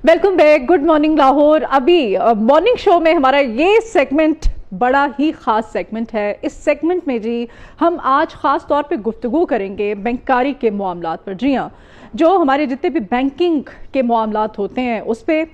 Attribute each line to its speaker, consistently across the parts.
Speaker 1: Welcome back, good morning Lahore. अभी morning show में हमारा ये सेगमेंट बड़ा ही ख़ास सेगमेंट है। इस सेगमेंट में जी हम आज ख़ास तौर पे गुफ्तगू करेंगे बैंकारी के मामलात पर। जी हाँ, जो हमारे जितने भी बैंकिंग के मामलात होते हैं उस पर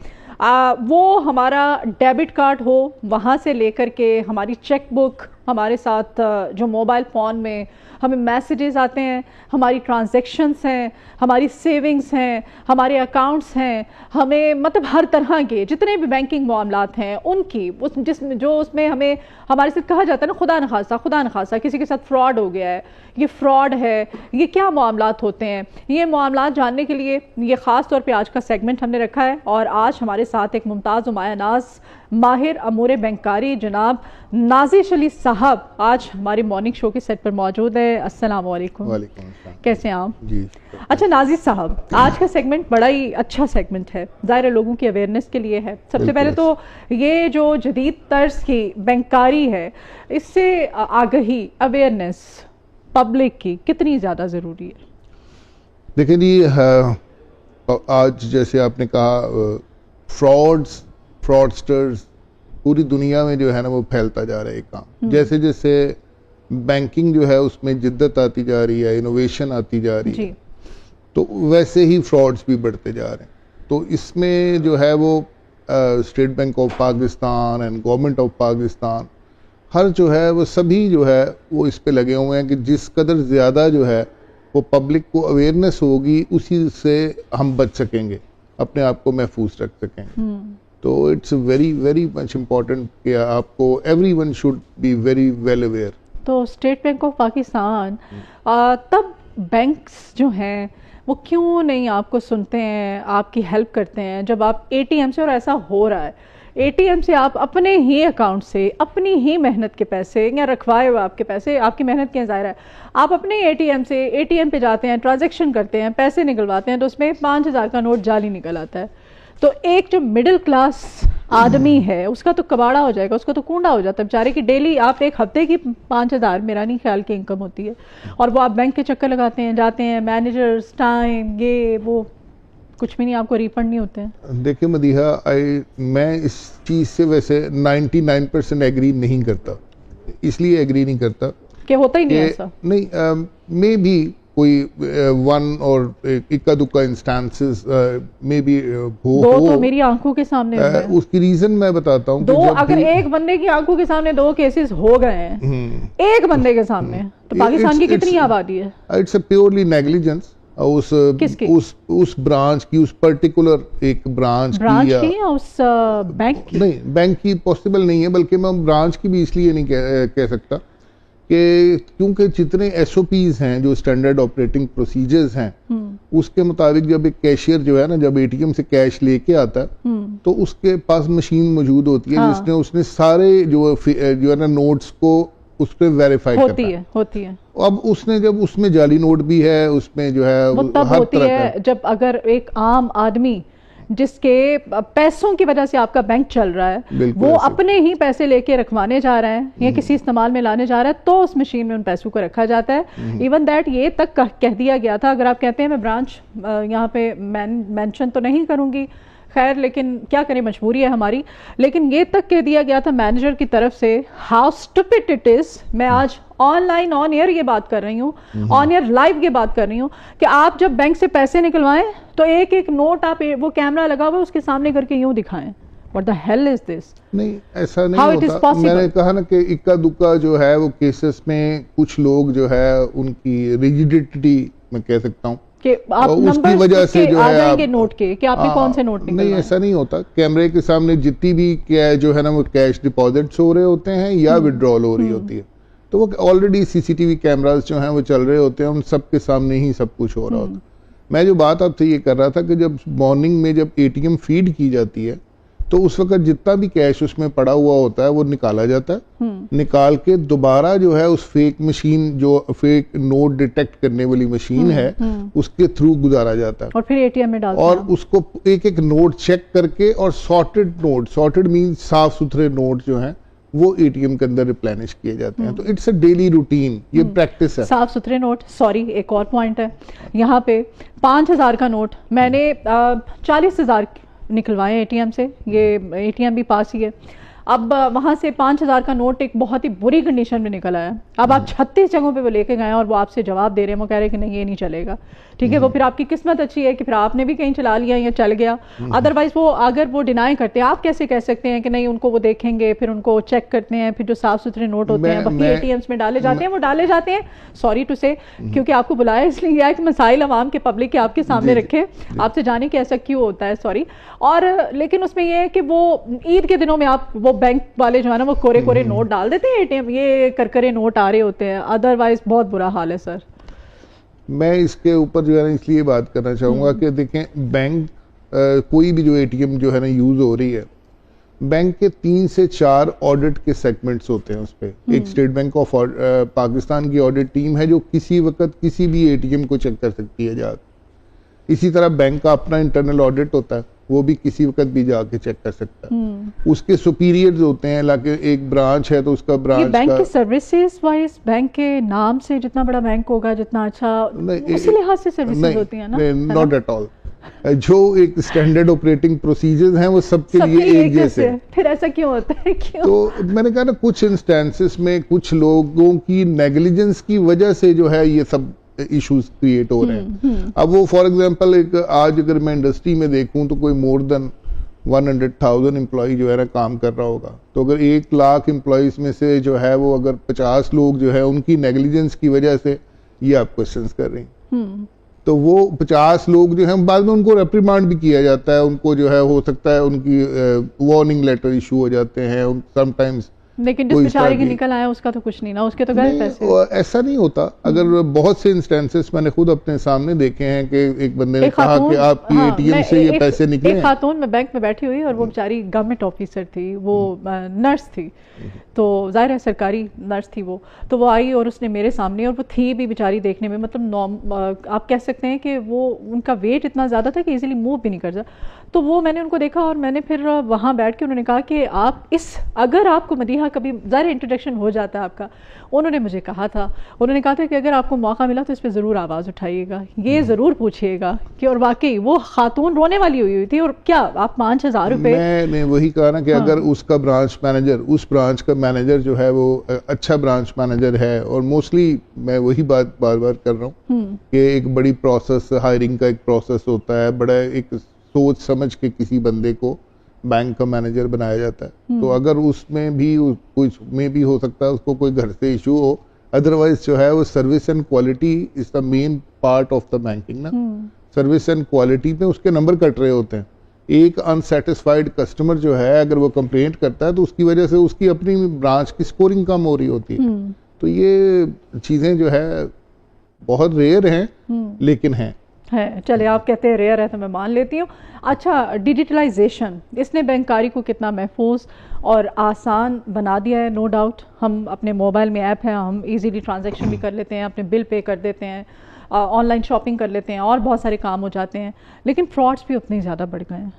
Speaker 1: वो हमारा डेबिट कार्ड हो, वहाँ से लेकर के हमारी चेक बुक, हमारे साथ जो मोबाइल फ़ोन में हमें मैसेजेस आते हैं, हमारी ट्रांजैक्शंस हैं, हमारी सेविंग्स हैं, हमारे अकाउंट्स हैं, हमें मतलब हर तरह के जितने भी बैंकिंग मामलात हैं उनकी उसमें हमें हमारे साथ कहा जाता है ना, खुदा न खासा किसी के साथ फ्रॉड हो गया है, ये फ्रॉड है, ये क्या मामलात होते हैं, ये मामलात जानने के लिए ये ख़ास तौर पे आज का सेगमेंट हमने रखा है। और आज हमारे साथ एक मुमताज़ उमाया नाज माहिर अमूर बैंकारी जनाब नाजिश अली साहब आज हमारी मॉर्निंग शो के सेट पर मौजूद है। अस्सलाम वालेकुम। कैसे हैं आप? जी। अच्छा नाजिश साहब, आज का सेगमेंट बड़ा ही अच्छा सेगमेंट है, ज़ाहिर लोगों की अवेयरनेस के लिए है। सबसे पहले तो ये जो जदीद तर्ज की बैंकारी है, इससे आगही अवेयरनेस पब्लिक की कितनी ज़्यादा ज़रूरी है?
Speaker 2: देखिए जी, आज जैसे आपने कहा फ्रॉडस्टर्स पूरी दुनिया में जो है ना वो फैलता जा रहा है काम। जैसे जैसे बैंकिंग जो है उसमें जिद्दत आती जा रही है, इनोवेशन आती जा रही है, तो वैसे ही फ्रॉड्स भी बढ़ते जा रहे हैं। तो इसमें जो है वो State Bank of Pakistan and government of Pakistan हर जो है वो सभी जो है वो इस पे लगे हुए हैं कि जिस कदर ज़्यादा जो है वो पब्लिक को अवेयरनेस होगी उसी से हम बच सकेंगे, अपने आप को महफूज रख सकेंगे। तो it's very very much important कि आपको everyone should be very well aware.
Speaker 1: तो स्टेट बैंक ऑफ पाकिस्तान तब बैंक्स जो हैं वो क्यों नहीं आपको सुनते हैं, आपकी हेल्प करते हैं जब आप एटीएम से, और ऐसा हो रहा है एटीएम से आप अपने ही अकाउंट से अपनी ही मेहनत के पैसे या रखवाए हुए आपके पैसे, आपकी मेहनत के ज़ाहिर है, आप अपने एटीएम पे जाते हैं, ट्रांजैक्शन करते हैं, पैसे निकलवाते हैं तो उसमें 5,000 का नोट जाली निकल आता है। तो एक जो मिडिल क्लास आदमी है उसका तो कबाड़ा हो जाएगा, उसका तो कूंडा हो जाता है बेचारे की। डेली आप एक हफ्ते की 5,000 मेरा नहीं ख्याल की इनकम होती है, और वो आप बैंक के चक्कर लगाते हैं, जाते हैं, मैनेजर्स टाइम ये वो, कुछ भी नहीं, आपको रिफंड नहीं होते हैं। देखिए
Speaker 2: मदीहा, मैं इस चीज़ से वैसे 99% एग्री नहीं करता। इसलिए एग्री नहीं करता
Speaker 1: कि होता ही नहीं ऐसा
Speaker 2: नहीं, मे बी कोई वन और इक्का दुक्का इंस्टेंसेस में भी हो
Speaker 1: तो मेरी आंखों के सामने
Speaker 2: उसकी रीजन मैं बताता हूँ।
Speaker 1: अगर एक बंदे की आंखों के सामने 2 केसेस हो गए हैं एक बंदे के सामने, तो पाकिस्तान की कितनी आबादी है?
Speaker 2: इट्स अ प्योरली नेग्लिजेंस उस ब्रांच की, उस पर्टिकुलर एक ब्रांच की
Speaker 1: या उस बैंक की?
Speaker 2: नहीं, बैंक की पॉसिबल नहीं है, बल्कि मैं ब्रांच की भी इसलिए नहीं कह सकता कि क्योंकि जितने एसओपीज हैं, जो स्टैंडर्ड ऑपरेटिंग प्रोसीजर्स हैं, उसके मुताबिक जब एक कैशियर जो है ना, जब एटीएम से कैश लेके आता है तो उसके पास मशीन मौजूद होती है, जिसने उसने सारे जो है ना नोट्स को उस पर वेरीफाई
Speaker 1: होती है।
Speaker 2: अब उसने जब उसमें जाली नोट भी है, उसमें जो है
Speaker 1: वो तब होती है जब अगर एक आम आदमी जिसके पैसों की वजह से आपका बैंक चल रहा है, वो अपने ही पैसे लेके रखवाने जा रहा है या किसी इस्तेमाल में लाने जा रहा है, तो उस मशीन में उन पैसों को रखा जाता है। इवन दैट ये तक कह दिया गया था, अगर आप कहते हैं मैं ब्रांच यहाँ पे मेंशन तो नहीं करूँगी, खैर, लेकिन क्या करें, मजबूरी है हमारी, लेकिन ये तक कह दिया गया था मैनेजर की तरफ से, हाउ स्टूपिड इट इज। मैं आज ऑनलाइन ऑन एयर ये बात कर रही हूँ, ऑन एयर लाइव ये बात कर रही हूँ कि आप जब बैंक से पैसे निकलवाएं तो एक एक नोट आप वो कैमरा लगा हुआ उसके सामने करके यूं दिखाएं। What the hell is this?
Speaker 2: नहीं, ऐसा नहीं होता। मैंने कहा ना कि इक्का दुक्का जो है वो केसेस में कुछ लोग जो है उनकी रिजिडिटी मैं कह सकता हूँ
Speaker 1: कि आप उसकी वजह से जो है आप नोट के कि आपने कौन से नोट
Speaker 2: नहीं, ऐसा नहीं होता। कैमरे के सामने जितनी भी जो है ना वो कैश डिपॉजिट्स हो रहे होते हैं या विड्रॉल हो रही होती है, तो वो ऑलरेडी सीसीटीवी कैमरास जो हैं वो चल रहे होते हैं, उन सबके सामने ही सब कुछ हो रहा होता है। मैं जो बात आपसे ये कर रहा था कि जब मॉर्निंग में जब एटीएम फीड की जाती है तो उस वक्त जितना भी कैश उसमें पड़ा हुआ होता है वो निकाला जाता है, निकाल के दोबारा जो है उस फेक मशीन, जो फेक नोट डिटेक्ट करने वाली मशीन है, उसके थ्रू गुजारा जाता है
Speaker 1: और फिर एटीएम में डालते हैं
Speaker 2: और उसको एक एक नोट चेक करके, और सॉर्टेड मींस साफ सुथरे नोट जो हैं वो एटीएम के अंदर रिप्लेनिश किए जाते हैं। तो इट्स अ डेली रूटीन, ये प्रैक्टिस है।
Speaker 1: साफ सुथरे नोट, सॉरी एक और पॉइंट है यहाँ पे, 5,000 का नोट मैंने 40,000 निकलवाएं एटीएम से, ये एटीएम भी पास ही है। अब वहाँ से 5,000 का नोट एक बहुत ही बुरी कंडीशन में निकल आया। अब आप 36 जगहों पे वो लेके गए और वो आपसे जवाब दे रहे हैं, वो कह रहे हैं कि नहीं ये नहीं चलेगा। ठीक है, वो फिर आपकी किस्मत अच्छी है कि फिर आपने भी कहीं चला लिया या चल गया। अदरवाइज वो अगर वो डिनाई करते हैं, आप कैसे कह सकते हैं कि नहीं, उनको वो देखेंगे, फिर उनको चेक करते हैं, फिर जो साफ सुथरे नोट होते हैं वही एटीएम्स में डाले जाते हैं, वो डाले जाते हैं। सॉरी टू से, क्योंकि आपको बुलाया इसलिए गया कि मसाइल अवाम के पब्लिक के आपके सामने रखे, आपसे जाने कि ऐसा क्यों होता है, सॉरी। और लेकिन उसमें ये है कि वो ईद के दिनों में आप वो बैंक वाले जो है ना वो कोरे कोरे नोट डाल देते हैं एटीएम, ये करकरे नोट आ रहे होते हैं। अदरवाइज बहुत बुरा हाल है सर।
Speaker 2: मैं इसके ऊपर जो है ना इसलिए बात करना चाहूँगा कि देखें, बैंक कोई भी जो एटीएम जो है ना यूज़ हो रही है, बैंक के 3 से 4 ऑडिट के सेगमेंट्स होते हैं उस पर। एक स्टेट बैंक ऑफ पाकिस्तान की ऑडिट टीम है जो किसी वक्त किसी भी एटीएम को चेक कर सकती है जाकर। इसी तरह बैंक का अपना इंटरनल ऑडिट होता है, वो भी किसी वक्त भी जाके चेक कर सकता है। उसके सुपीरियर्स होते हैं, लाके एक ब्रांच है तो उसका ब्रांच
Speaker 1: बैंक के सर्विसेज वाइज, बैंक के नाम से जितना बड़ा बैंक होगा जितना अच्छा उसी लिहाज से सर्विसेज होती है ना?
Speaker 2: Not at all. जो एक स्टैंडर्ड ऑपरेटिंग प्रोसीजर्स हैं वो सबके लिए एक जैसे।
Speaker 1: फिर ऐसा क्यों होता है, क्यों?
Speaker 2: तो मैंने कहा ना, कुछ इंस्टेंसेस में कुछ लोगों की नेग्लिजेंस की वजह से जो है ये सब इश्यूज क्रिएट हो रहे हैं। अब वो फॉर एग्जांपल एक आज अगर मैं इंडस्ट्री में देखूं तो कोई मोर देन 100,000 एम्प्लॉय जो है ना काम कर रहा होगा। तो अगर 1 लाख एम्प्लॉयज में से जो है वो अगर 50 लोग जो है उनकी नेग्लिजेंस की वजह से ये आप क्वेश्चंस कर रही हैं, तो वो 50 लोग जो है बाद में उनको रेप्रिमांड भी किया जाता है, उनको जो है हो सकता है उनकी वार्निंग लेटर इशू हो जाते हैं समटाइम्स।
Speaker 1: लेकिन जिस बेचारे के निकल आया उसका तो कुछ नहीं ना, उसके तो गए पैसे।
Speaker 2: ऐसा नहीं होता। अगर बहुत से इंस्टेंसेस मैंने खुद अपने सामने देखे हैं कि एक बंदे ने कहा कि आपकी एटीएम से ये पैसे निकले।
Speaker 1: एक खातून में बैंक में बैठी हुई और वो बेचारी गवर्नमेंट ऑफिसर थी, वो नर्स थी, तो जाहिर है सरकारी नर्स थी वो। तो वो आई और उसने मेरे सामने, और वो थी भी बेचारी देखने में मतलब आप कह सकते हैं कि वो उनका वेट इतना ज़्यादा था कि इजीली मूव भी नहीं कर सकता। तो वो मैंने उनको देखा और मैंने फिर वहाँ बैठ के उन्होंने कहा कि आप अगर आपको मदीहा कभी ज़ाहिर इंट्रोडक्शन हो जाता है आपका, उन्होंने मुझे कहा था, उन्होंने कहा था कि अगर आपको मौका मिला तो इस पर ज़रूर आवाज़ उठाइएगा, ये ज़रूर पूछिएगा कि। और वाकई वो खातून रोने वाली हुई थी। और क्या आप 5,000 रुपये,
Speaker 2: मैंने वही कहा ना कि अगर उसका ब्रांच मैनेजर, उस ब्रांच का मैनेजर जो है वो अच्छा ब्रांच मैनेजर है, और मोस्टली मैं वही बात बार बार कर रहा हूँ कि एक बड़ी प्रोसेस, हायरिंग का एक प्रोसेस होता है, बड़ा एक सोच समझ के किसी बंदे को बैंक का मैनेजर बनाया जाता है। तो अगर उसमें भी कुछ में भी हो सकता है उसको कोई घर से इशू हो, अदरवाइज जो है वो service and quality is the main part of the banking ना। सर्विस एंड क्वालिटी पे उसके नंबर कट रहे होते हैं। एक अनसेटिस्फाइड कस्टमर जो है अगर वो कंप्लेंट करता है तो उसकी वजह से उसकी अपनी ब्रांच की स्कोरिंग कम हो रही होती है। तो ये चीजें जो है बहुत रेयर हैं, लेकिन हैं।
Speaker 1: चले, आप कहते हैं रेयर है तो मैं मान लेती हूँ। अच्छा, डिजिटलाइजेशन इसने बैंककारी को कितना महफूज और आसान बना दिया है। नो डाउट, हम अपने मोबाइल में ऐप है, हम इजीली ट्रांजैक्शन भी कर लेते हैं, अपने बिल पे कर देते हैं, ऑनलाइन शॉपिंग कर लेते हैं, और बहुत सारे काम हो जाते हैं। लेकिन फ्रॉड्स भी उतने ज़्यादा बढ़ गए हैं।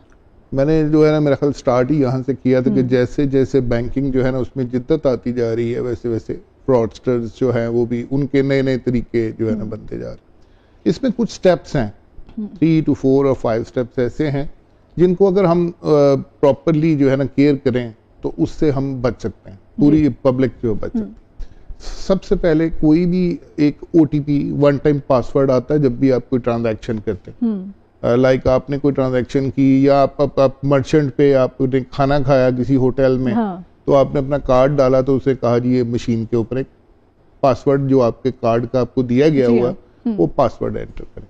Speaker 2: मैंने जो है ना मेरा ख्याल स्टार्ट ही यहाँ से किया था कि जैसे जैसे बैंकिंग जो है ना उसमें जिद्दत आती जा रही है, वैसे वैसे फ्रॉडस्टर्स जो हैं वो भी उनके नए नए तरीके जो है ना बनते जा रहे हैं। इसमें कुछ स्टेप्स हैं, 3 to 4 और 5 स्टेप्स ऐसे हैं जिनको अगर हम प्रॉपरली जो है ना केयर करें तो उससे हम बच सकते हैं, पूरी पब्लिक जो बच सकती है। सबसे पहले कोई भी एक OTP, वन टाइम पासवर्ड आता है जब भी आप कोई ट्रांजैक्शन करते हैं। लाइक आपने कोई ट्रांजैक्शन की, या आप मर्चेंट पे आपने खाना खाया किसी होटल में, तो आपने अपना कार्ड डाला तो उसे कहा जी ये मशीन के ऊपर एक पासवर्ड जो आपके कार्ड का आपको दिया गया हुआ वो पासवर्ड एंटर करें,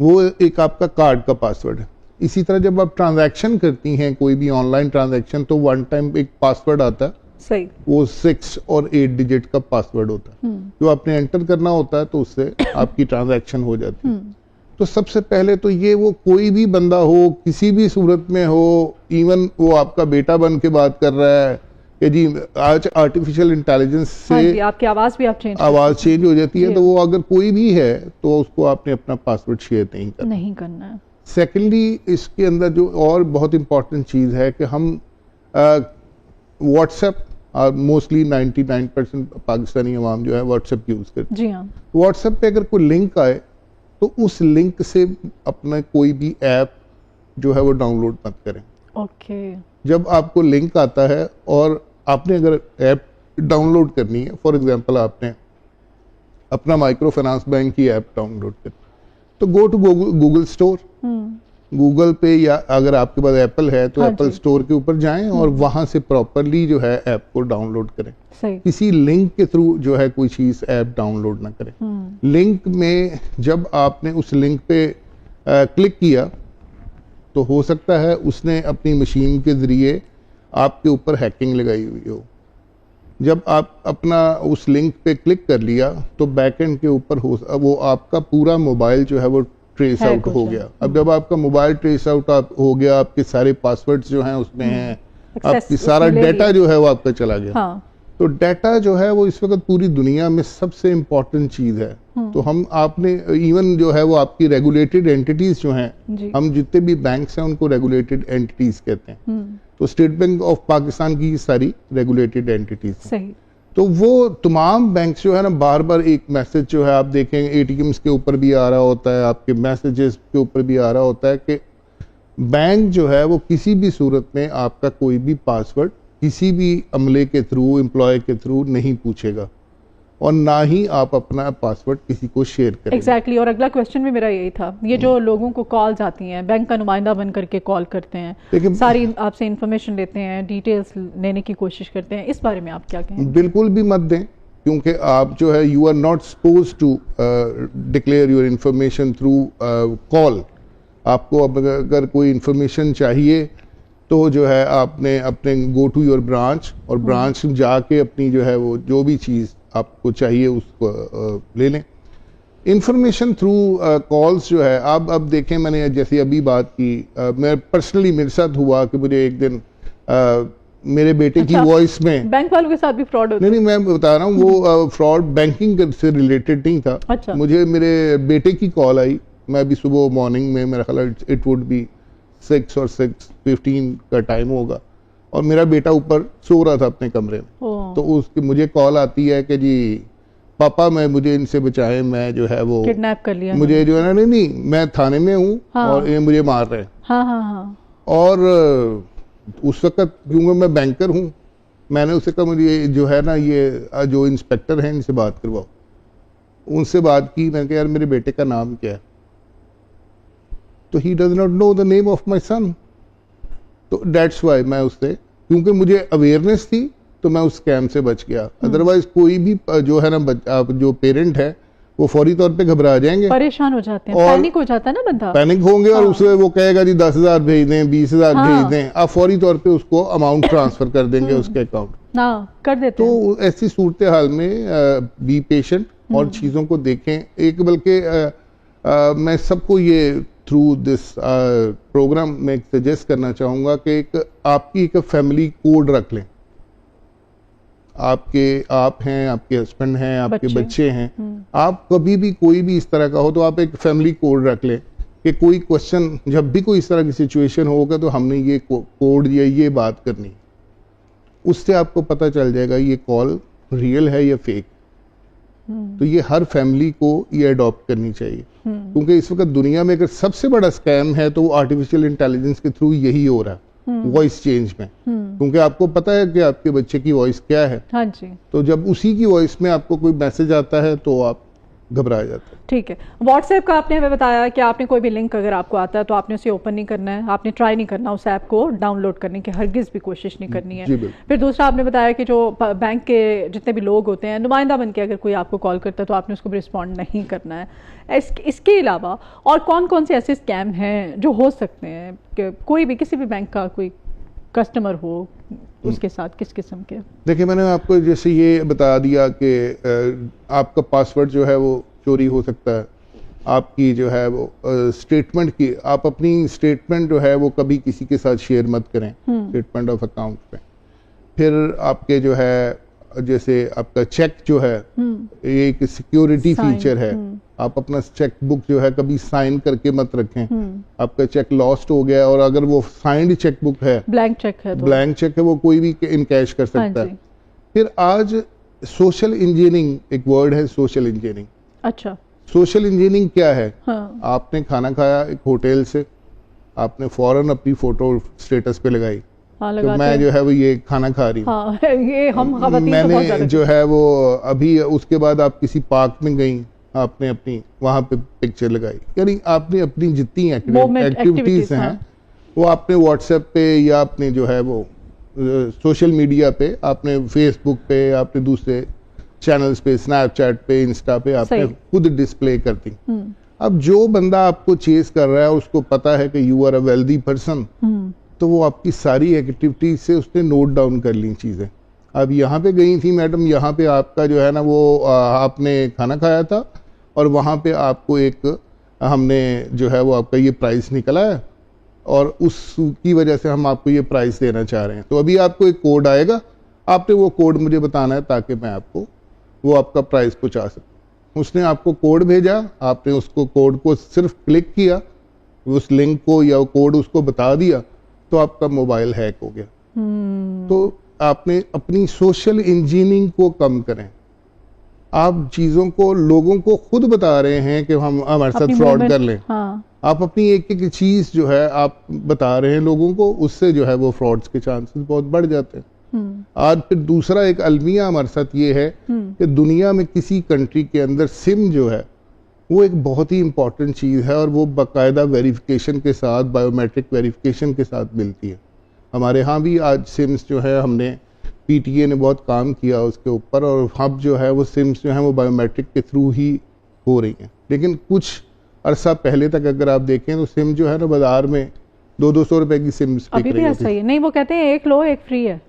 Speaker 2: वो एक आपका कार्ड का पासवर्ड है। इसी तरह जब आप ट्रांजैक्शन करती हैं कोई भी ऑनलाइन ट्रांजैक्शन, तो वन टाइम एक पासवर्ड आता है,
Speaker 1: सही,
Speaker 2: वो 6 और 8 डिजिट का पासवर्ड होता है जो आपने एंटर करना होता है, तो उससे आपकी ट्रांजैक्शन हो जाती है। तो सबसे पहले तो ये वो कोई भी बंदा हो, किसी भी सूरत में हो, इवन वो आपका बेटा बन के बात कर रहा है कि जी आज आर्टिफिशियल इंटेलिजेंस से
Speaker 1: आपकी आवाज भी आप
Speaker 2: आवाज चेंज हो जाती है, तो वो अगर कोई भी है तो उसको आपने अपना पासवर्ड शेयर नहीं करना है। सेकेंडली, इसके अंदर जो और बहुत इंपॉर्टेंट चीज है कि हम व्हाट्सएप, मोस्टली 99% पाकिस्तानी अवाम जो है व्हाट्सएप यूज करते हैं।
Speaker 1: जी हाँ।
Speaker 2: व्हाट्सएप पे अगर कोई लिंक आए तो उस लिंक से अपना कोई भी ऐप जो है वो डाउनलोड मत करें।
Speaker 1: ओके।
Speaker 2: जब आपको लिंक आता है और आपने अगर ऐप डाउनलोड करनी है, फॉर एग्जांपल आपने अपना माइक्रो फाइनेंस बैंक की ऐप डाउनलोड करनी, तो go to Google store, Google pay, या अगर आपके पास एप्पल है तो एप्पल स्टोर के ऊपर जाएं और वहां से प्रॉपरली जो है ऐप को डाउनलोड करें।
Speaker 1: सही।
Speaker 2: किसी लिंक के थ्रू जो है कोई चीज ऐप डाउनलोड ना करें। लिंक में जब आपने उस लिंक पे क्लिक किया तो हो सकता है उसने अपनी मशीन के जरिए आपके ऊपर हैकिंग लगाई हुई हो। जब आप अपना उस लिंक पे क्लिक कर लिया तो बैकएंड के ऊपर वो आपका पूरा मोबाइल जो है वो ट्रेस आउट हो गया। अब जब आपका मोबाइल ट्रेस आउट हो गया, आपके सारे पासवर्ड्स जो हैं उसमें हैं, आपकी सारा डाटा जो है वो आपका चला गया।
Speaker 1: हाँ।
Speaker 2: तो डाटा जो है वो इस वक्त पूरी दुनिया में सबसे इम्पोर्टेंट चीज है। तो हम आपने इवन जो है वो आपकी रेगुलेटेड एंटिटीज जो हैं, हम जितने भी बैंक्स हैं उनको रेगुलेटेड एंटिटीज कहते हैं। तो स्टेट बैंक ऑफ पाकिस्तान की सारी रेगुलेटेड एंटिटीज
Speaker 1: सही।
Speaker 2: तो वो तमाम बैंक जो है ना, बार बार एक मैसेज जो है आप देखेंगे एटीएम्स के ऊपर भी आ रहा होता है, आपके मैसेजेस के ऊपर भी आ रहा होता है कि बैंक जो है वो किसी भी सूरत में आपका कोई भी पासवर्ड किसी भी अमले के थ्रू, एम्प्लॉय के थ्रू नहीं पूछेगा और ना ही आप अपना पासवर्ड किसी को शेयर करें।
Speaker 1: एग्जैक्टली। और अगला क्वेश्चन भी मेरा यही था, ये जो लोगों को कॉल्स आती हैं, बैंक का नुमाइंदा बन करके कॉल करते हैं, सारी आपसे इंफॉर्मेशन लेते हैं, डिटेल्स लेने की कोशिश करते हैं, इस बारे में आप क्या कहें?
Speaker 2: बिल्कुल भी मत दें, क्योंकि आप जो है you are not suppose to declare your information through call. आपको अगर कोई इंफॉर्मेशन चाहिए तो जो है आपने अपने गो टू योर ब्रांच और ब्रांच जाके अपनी जो है वो जो भी चीज़ आपको चाहिए उसको ले लें। इंफॉर्मेशन थ्रू कॉल्स जो है आप अब देखें, मैंने जैसे अभी बात की, मैं पर्सनली मेरे साथ हुआ कि मुझे एक दिन मेरे बेटे की वॉइस में,
Speaker 1: बैंक वालों के साथ भी फ्रॉड होता है?
Speaker 2: नहीं, मैं बता रहा हूँ वो फ्रॉड बैंकिंग से रिलेटेड नहीं था।
Speaker 1: अच्छा।
Speaker 2: मुझे मेरे बेटे की कॉल आई, मैं अभी सुबह मॉर्निंग में, मेरा ख्याल इट वुड बी 6 और 6:15 का टाइम होगा, और मेरा बेटा ऊपर सो रहा था अपने कमरे में। तो उसकी मुझे कॉल आती है कि जी पापा मुझे इनसे बचाएं, मैं जो है वो
Speaker 1: किडनैप कर लिया,
Speaker 2: मुझे जो है ना, नहीं मैं थाने में हूँ। हाँ। और ये मुझे मार रहे हैं।
Speaker 1: हाँ हाँ हाँ।
Speaker 2: और उस वक्त क्योंकि मैं बैंकर हूँ, मैंने उससे कहा मुझे जो है ना ये जो इंस्पेक्टर हैं इनसे बात करवाओ। उनसे बात की, मैंने कहा यार मेरे बेटे का नाम क्या है, तो he does not know the name of my son. तो डेट्स वाई मैं उससे, क्योंकि मुझे अवेयरनेस थी तो मैं उस स्कैम से बच गया। अदरवाइज कोई भी जो है ना जो पेरेंट है वो फौरी तौर पे घबरा जाएंगे,
Speaker 1: परेशान हो जाते हैं, पैनिक हो जाता है ना बंदा,
Speaker 2: पैनिक होंगे। हाँ। और उसे वो कहेगा जी 10,000 भेज दें, 20,000 भेज दें, आप फौरी तौर पे उसको अमाउंट ट्रांसफर कर देंगे उसके अकाउंट।
Speaker 1: हाँ, कर देते हैं।
Speaker 2: तो ऐसी सूरत हाल में बी पेशेंट और चीज़ों को देखें। एक बल्कि मैं सबको ये थ्रू दिस प्रोग्राम में सजेस्ट करना चाहूँगा कि आपकी एक फैमिली कोड रख लें। आप हैं, आपके हस्बैंड हैं, आपके बच्चे हैं, आप कभी भी कोई भी इस तरह का हो तो आप एक फैमिली कोड रख लें कि कोई क्वेश्चन, जब भी कोई इस तरह की सिचुएशन होगा तो हमने ये कोड या ये बात करनी, उससे आपको पता चल जाएगा ये कॉल रियल है या फेक। तो ये हर फैमिली को ये अडॉप्ट करनी चाहिए, क्योंकि इस वक्त दुनिया में अगर सबसे बड़ा स्कैम है तो वो आर्टिफिशियल इंटेलिजेंस के थ्रू यही हो रहा है, वॉइस चेंज में। क्योंकि आपको पता है कि आपके बच्चे की वॉइस क्या है।
Speaker 1: हाँ जी। तो
Speaker 2: जब उसी की वॉइस में आपको कोई मैसेज आता है तो आप घबरा जाते हैं।
Speaker 1: ठीक है। व्हाट्सएप का आपने हमें बताया कि आपने कोई भी लिंक अगर आपको आता है तो आपने उसे ओपन नहीं करना है, आपने ट्राई नहीं करना उस ऐप को डाउनलोड करने की हरगिज़ भी कोशिश नहीं करनी है। फिर दूसरा आपने बताया कि जो बैंक के जितने भी लोग होते हैं, नुमाइंदा बन के अगर कोई आपको कॉल करता है तो आपने उसको रिस्पॉन्ड नहीं करना है। इसके अलावा और कौन कौन से ऐसे स्कैम हैं जो हो सकते हैं कि कोई भी किसी भी बैंक का कोई कस्टमर हो उसके साथ किस किस्म के? देखिए,
Speaker 2: मैंने आपको जैसे ये बता दिया कि आपका पासवर्ड जो है वो चोरी हो सकता है, आपकी जो है वो स्टेटमेंट की, आप अपनी स्टेटमेंट जो है वो कभी किसी के साथ शेयर मत करें, स्टेटमेंट ऑफ अकाउंट पे। फिर आपके जो है जैसे आपका चेक जो है ये एक सिक्योरिटी फीचर है, आप अपना चेक बुक जो है कभी साइन करके मत रखें। आपका चेक लॉस्ट हो गया और अगर वो साइंड चेक बुक है,
Speaker 1: ब्लैंक चेक है,
Speaker 2: ब्लैंक चेक है, वो कोई भी इनकैश कर सकता है। फिर आज सोशल इंजीनियरिंग एक वर्ड है, सोशल इंजीनियरिंग।
Speaker 1: अच्छा,
Speaker 2: सोशल इंजीनियरिंग क्या है?
Speaker 1: हाँ।
Speaker 2: आपने खाना खाया एक होटल से, आपने फौरन अपनी फोटो स्टेटस पे लगाई।
Speaker 1: हाँ,
Speaker 2: तो मैं जो है वो ये खाना खा रही हूँ।
Speaker 1: हाँ, ये हम ख़वातीन तो बहुत
Speaker 2: मैंने
Speaker 1: ज़्यादा
Speaker 2: जो है वो अभी उसके बाद आप किसी पार्क में गई, आपने अपनी वहाँ पे पिक्चर लगाई, यानी आपने अपनी जितनी एक्टिविटीज हैं वो आपने व्हाट्सएप पे या अपने जो है वो सोशल मीडिया पे, आपने फेसबुक पे, आपने दूसरे चैनल्स पे, स्नैपचैट पे, इंस्टा पे आपने खुद डिस्प्ले कर दी। अब जो बंदा आपको चेस कर रहा है उसको पता है कि you are a wealthy person, तो वो आपकी सारी एक्टिविटीज से उसने नोट डाउन कर ली चीज़ें। अब यहाँ पे गई थी मैडम, यहाँ पे आपका जो है ना वो आपने खाना खाया था और वहाँ पे आपको एक हमने जो है वो आपका ये प्राइस निकला है और उसकी वजह से हम आपको ये प्राइस देना चाह रहे हैं। तो अभी आपको एक कोड आएगा, आपने वो कोड मुझे बताना है ताकि मैं आपको वो आपका प्राइस पहुँचा सकूँ। उसने आपको कोड भेजा, आपने उसको कोड को सिर्फ क्लिक किया, उस लिंक को या वो कोड उसको बता दिया, तो आपका मोबाइल हैक हो गया। तो आपने अपनी सोशल इंजीनियरिंग को कम करें। आप चीज़ों को लोगों को खुद बता रहे हैं कि हम हमारे साथ फ्रॉड कर लें।
Speaker 1: हाँ।
Speaker 2: आप अपनी एक एक चीज़ जो है आप बता रहे हैं लोगों को, उससे जो है वो फ्रॉड्स के चांसेस बहुत बढ़ जाते हैं। आज फिर दूसरा एक अलमिया हमारे साथ ये है कि दुनिया में किसी कंट्री के अंदर सिम जो है वो एक बहुत ही इंपॉर्टेंट चीज़ है और वो बाकायदा वेरिफिकेशन के साथ, बायोमेट्रिक वेरिफिकेशन के साथ मिलती है। हमारे यहाँ भी आज सिम्स जो है, हमने पीटीए ने बहुत काम किया उसके ऊपर, और अब जो है वो सिम्स जो है वो बायोमेट्रिक के थ्रू ही हो रही हैं। लेकिन कुछ अरसा पहले तक अगर आप देखें तो सिम जो है ना बाजार में 200-200 रुपए की सिम्स
Speaker 1: अभी भी ऐसा ही है। नहीं, वो कहते हैं एक लो एक फ्री है,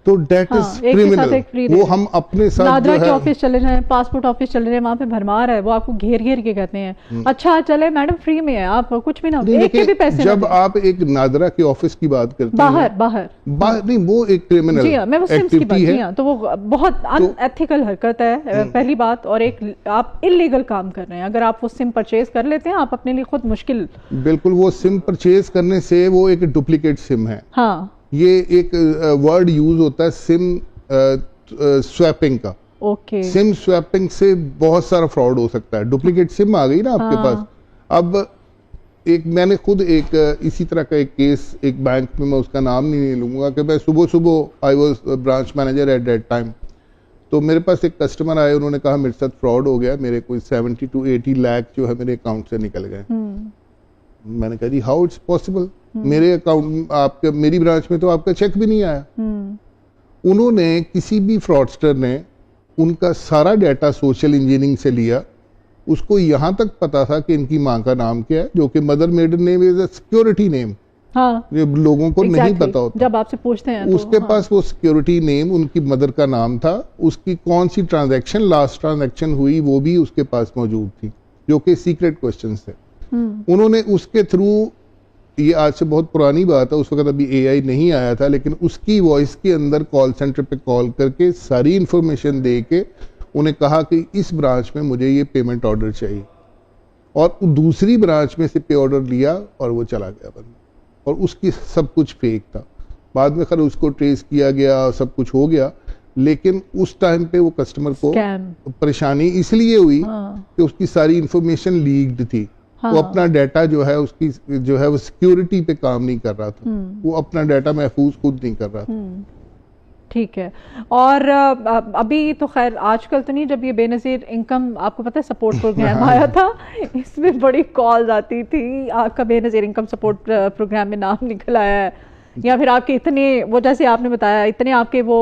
Speaker 2: तो डेट इज क्रिमिनल। वो हम अपने साथ
Speaker 1: नादरा के ऑफिस चले जाएं, पासपोर्ट ऑफिस चले जाएं, वहाँ पे भरमार है, वो आपको घेर घेर के कहते हैं अच्छा चले मैडम फ्री में है, आप कुछ भी ना एक के भी पैसे
Speaker 2: जब आप एक नादरा के ऑफिस की बात करते
Speaker 1: हैं
Speaker 2: बाहर नहीं, वो एक क्रिमिनल एक्टिविटी है,
Speaker 1: तो वो बहुत अनएथिकल हरकत है पहली बात। और एक आप इलीगल काम कर रहे हैं। अगर आप वो सिम परचेज कर लेते हैं, आप अपने लिए खुद मुश्किल।
Speaker 2: बिल्कुल, वो सिम परचेज करने से वो एक डुप्लीकेट सिम है।
Speaker 1: हाँ,
Speaker 2: ये एक वर्ड यूज होता है सिम स्वैपिंग का।
Speaker 1: ओके।
Speaker 2: सिम स्वैपिंग से बहुत सारा फ्रॉड हो सकता है। डुप्लीकेट सिम आ गई ना आपके पास। अब एक मैंने खुद एक इसी तरह का एक केस एक बैंक में, मैं उसका नाम नहीं लूंगा, कि मैं सुबह I was branch manager at that time. तो मेरे पास एक कस्टमर आए, उन्होंने कहा मेरे साथ फ्रॉड हो गया, मेरे कोई 70 to 80 लाख जो है मेरे अकाउंट से निकल गए। मैंने कहा जी हाउ इट्स पॉसिबल, मेरे अकाउंट आपके मेरी ब्रांच में तो आपका चेक भी नहीं आया। उन्होंने किसी भी फ्रॉडस्टर ने उनका सारा डाटा सोशल इंजीनियरिंग से लिया, उसको यहाँ तक पता था कि इनकी माँ का नाम क्या है, जो कि mother maiden name is a security name.
Speaker 1: हाँ,
Speaker 2: ये लोगों को नहीं पता होता।
Speaker 1: जब आपसे पूछते हैं
Speaker 2: उसके पास वो सिक्योरिटी नेम, उनकी मदर का नाम था, उसकी कौन सी ट्रांजैक्शन लास्ट ट्रांजैक्शन हुई वो भी उसके पास मौजूद थी, जो कि सीक्रेट क्वेश्चन थे। उन्होंने उसके थ्रू, ये आज से बहुत पुरानी बात है, उस वक्त अभी एआई नहीं आया था, लेकिन उसकी वॉइस के अंदर कॉल सेंटर पे कॉल करके सारी इंफॉर्मेशन दे के उन्हें कहा कि इस ब्रांच में मुझे ये पेमेंट ऑर्डर चाहिए, और दूसरी ब्रांच में से पे ऑर्डर लिया और वो चला गया बंदा, और उसकी सब कुछ फेक था। बाद में खैर उसको ट्रेस किया गया, सब कुछ हो गया, लेकिन उस टाइम पे वो कस्टमर को परेशानी इसलिए हुई कि उसकी सारी इंफॉर्मेशन लीक्ड थी। हाँ। वो अपना डाटा जो है उसकी जो है वो सिक्योरिटी पे काम नहीं कर रहा था, वो अपना डाटा महफूज खुद नहीं कर रहा था।
Speaker 1: ठीक है। और अभी तो खैर आजकल तो नहीं, जब ये बेनज़ीर इनकम आपको पता है सपोर्ट प्रोग्राम आया था, इसमें बड़ी कॉल्स आती थी, आपका बेनज़ीर इनकम सपोर्ट प्रोग्राम में नाम निकल आया है, या फिर आपके इतने, वो जैसे आपने बताया इतने आपके वो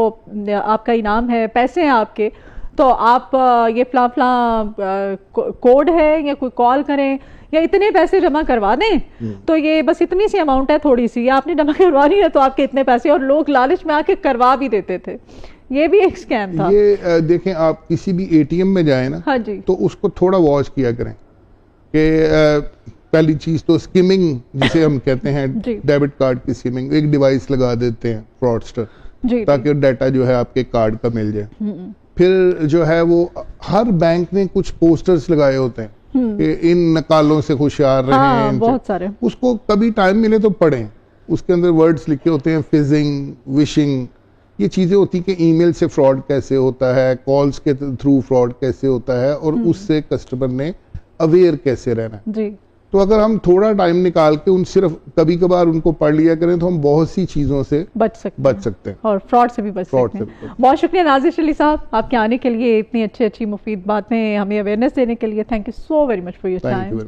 Speaker 1: आपका इनाम है, पैसे हैं आपके, तो आप ये फला कोड है या कोई कॉल करें या इतने पैसे जमा करवा दें, तो ये बस इतनी सी अमाउंट है, थोड़ी सी आपने जमा करवानी है तो आपके इतने पैसे, और लोग लालच में आके करवा भी देते थे। ये भी एक स्कैम था।
Speaker 2: ये देखें, आप किसी भी एटीएम में जाए ना,
Speaker 1: हाँ जी,
Speaker 2: तो उसको थोड़ा वॉच किया करें कि पहली चीज तो स्किमिंग जिसे हम कहते हैं, डेबिट कार्ड की स्किमिंग, एक डिवाइस लगा देते हैं फ्रॉडस्टर ताकि डाटा जो है आपके कार्ड का मिल जाए। फिर जो है वो हर बैंक ने कुछ पोस्टर्स लगाए होते हैं कि इन नकालों से होशियार रहें,
Speaker 1: बहुत सारे,
Speaker 2: उसको कभी टाइम मिले तो पढ़ें। उसके अंदर वर्ड्स लिखे होते हैं, फिजिंग, विशिंग, ये चीजें होती हैं कि ईमेल से फ्रॉड कैसे होता है, कॉल्स के थ्रू फ्रॉड कैसे होता है, और उससे कस्टमर ने अवेयर कैसे रहना है।
Speaker 1: जी।
Speaker 2: तो अगर हम थोड़ा टाइम निकाल के उन सिर्फ कभी कभार उनको पढ़ लिया करें तो हम बहुत सी चीजों से बच सकते हैं
Speaker 1: और फ्रॉड से भी बच सकते हैं। बहुत शुक्रिया नाज़िर अली साहब आपके आने के लिए, इतनी अच्छी मुफीद बातें हमें अवेयरनेस देने के लिए। Thank you so very much for your time.